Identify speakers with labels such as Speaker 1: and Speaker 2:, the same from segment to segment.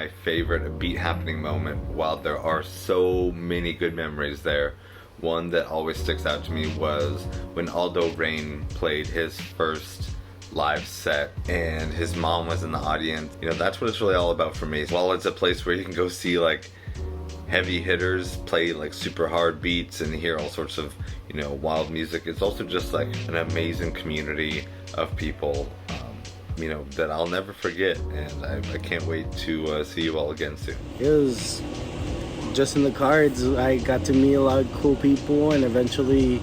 Speaker 1: my favorite beat happening moment, while there are so many good memories there, one that always sticks out to me was when ALDO played his first live set and his mom was in the audience. You know, that's what it's really all about for me. While it's a place where you can go see like heavy hitters play like super hard beats and hear all sorts of, you know, wild music, it's also just like an amazing community of people, you know, that I'll never forget, and I can't wait to see you all again soon.
Speaker 2: It was just in the cards. I got to meet a lot of cool people and eventually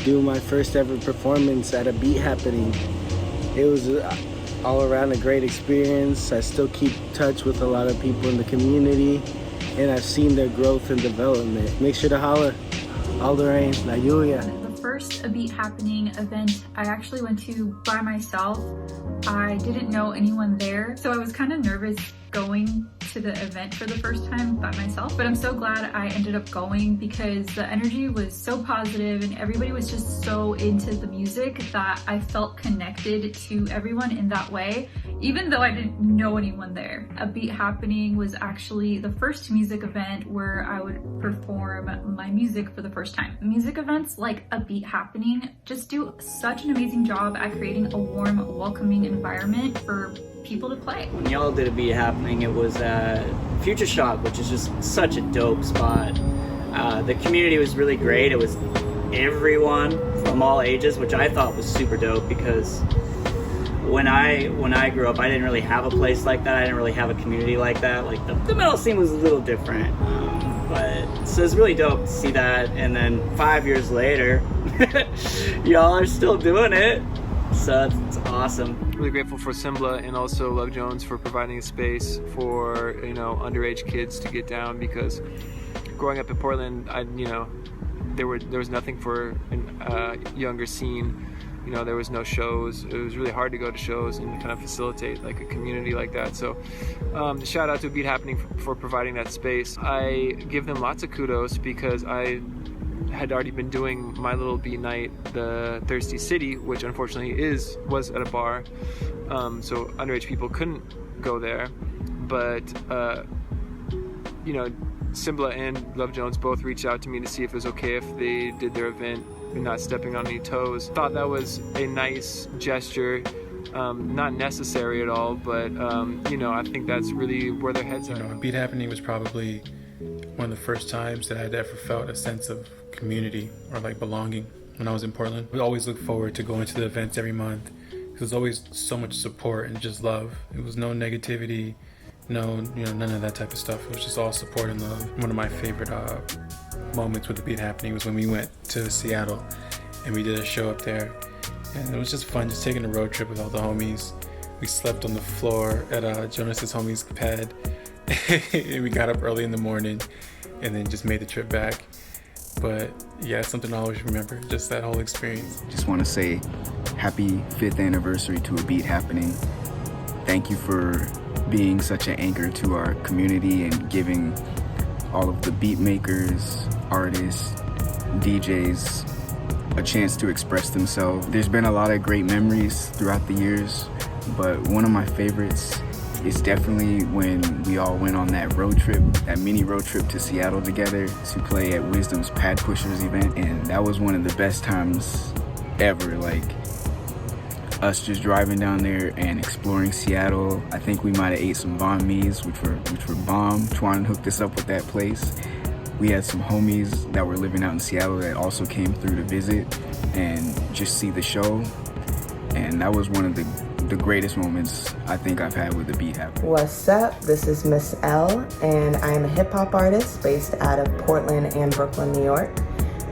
Speaker 2: do my first ever performance at a beat happening. It was all around a great experience. I still keep touch with a lot of people in the community, and I've seen their growth and development. Make sure to holler. ALDO Rain, La Lluvia.
Speaker 3: The first A Beat Happening event I actually went to by myself. I didn't know anyone there, so I was kind of nervous going to the event for the first time by myself, but I'm so glad I ended up going because the energy was so positive and everybody was just so into the music that I felt connected to everyone in that way, even though I didn't know anyone there. A Beat Happening was actually the first music event where I would perform my music for the first time. Music events like A Beat Happening just do such an amazing job at creating a warm, welcoming environment for people to play.
Speaker 4: When y'all did A Beat Happening, it was at Future Shock, which is just such a dope spot. The community was really great. It was everyone from all ages, which I thought was super dope because when I grew up, I didn't really have a place like that. I didn't really have a community like that. Like the metal scene was a little different, but so it's really dope to see that. And then 5 years later, y'all are still doing it. So it's awesome.
Speaker 5: Really grateful for Simbla and also Love Jones for providing a space for, you know, underage kids to get down, because growing up in Portland, there was nothing for a younger scene. You know, there was no shows. It was really hard to go to shows and kind of facilitate like a community like that. So shout out to Beat Happening for providing that space. I give them lots of kudos because I had already been doing my little beat night, the Thirsty City, which unfortunately was at a bar, so underage people couldn't go there. But you know, Simbla and Love Jones both reached out to me to see if it was okay if they did their event and not stepping on any toes. Thought that was a nice gesture, not necessary at all, but you know, I think that's really where their heads are.
Speaker 6: You know, Beat Happening was probably one of the first times that I'd ever felt a sense of community or like belonging when I was in Portland. We always look forward to going to the events every month. There's always so much support and just love. It was no negativity, none of that type of stuff. It was just all support and love. One of my favorite moments with the Beat Happening was when we went to Seattle and we did a show up there, and it was just fun, just taking a road trip with all the homies. We slept on the floor at Jonas's homie's pad. We got up early in the morning and then just made the trip back. But yeah, it's something I always remember, just that whole experience.
Speaker 7: Just want to say happy 5th anniversary to A Beat Happening. Thank you for being such an anchor to our community and giving all of the beat makers, artists, DJs a chance to express themselves. There's been a lot of great memories throughout the years, but one of my favorites is definitely when we all went on that road trip, that mini road trip to Seattle together to play at Wisdom's Pad Pushers event. And that was one of the best times ever, like us just driving down there and exploring Seattle. I think we might have ate some banh mi's, which were bomb. Twan hooked us up with that place. We had some homies that were living out in Seattle that also came through to visit and just see the show. And that was one of the greatest moments I think I've had with the Beat Happening.
Speaker 8: What's up? This is Miss Elle, and I am a hip-hop artist based out of Portland and Brooklyn, New York.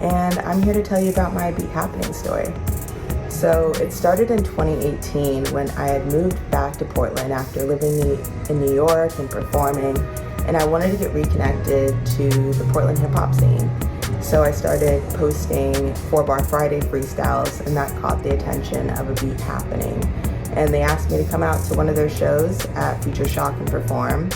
Speaker 8: And I'm here to tell you about my Beat Happening story. So it started in 2018 when I had moved back to Portland after living in New York and performing, and I wanted to get reconnected to the Portland hip-hop scene. So I started posting 4-Bar Friday freestyles, and that caught the attention of A Beat Happening. And they asked me to come out to one of their shows at Future Shock and perform.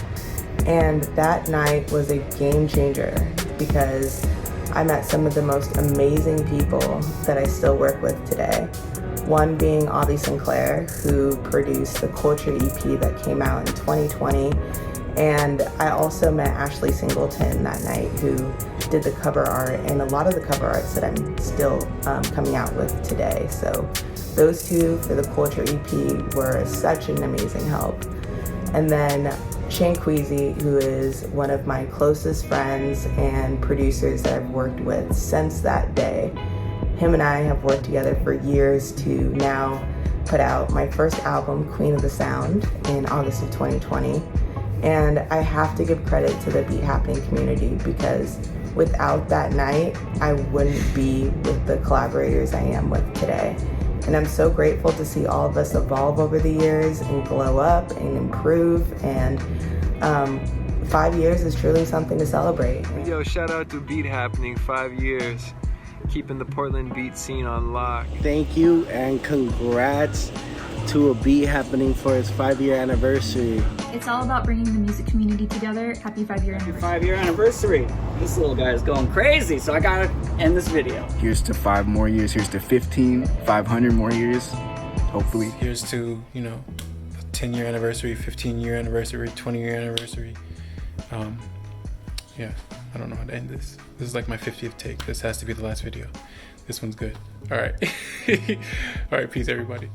Speaker 8: And that night was a game changer because I met some of the most amazing people that I still work with today. One being Avi Sinclair, who produced the Culture EP that came out in 2020. And I also met Ashley Singleton that night, who did the cover art and a lot of the cover arts that I'm still coming out with today. So those two for the Culture EP were such an amazing help. And then QUEEZY, who is one of my closest friends and producers that I've worked with since that day. Him and I have worked together for years to now put out my first album, Queen of the Sound, in August of 2020. And I have to give credit to the Beat Happening community, because without that night, I wouldn't be with the collaborators I am with today. And I'm so grateful to see all of us evolve over the years and glow up and improve. And 5 years is truly something to celebrate.
Speaker 5: Yo, shout out to Beat Happening, 5 years. Keeping the Portland beat scene on lock.
Speaker 2: Thank you and congrats to A Beat Happening for its 5-year anniversary.
Speaker 3: It's all about bringing the music community together. Happy 5-year anniversary.
Speaker 4: 5-year anniversary. This little guy is going crazy, so I gotta end this video.
Speaker 7: Here's to 5 more years. Here's to 15, 500 more years, hopefully.
Speaker 6: Here's to, you know, a 10-year anniversary, 15-year anniversary, 20-year anniversary. Yeah, I don't know how to end this. This is like my 50th take. This has to be the last video. This one's good. All right. All right, peace, everybody.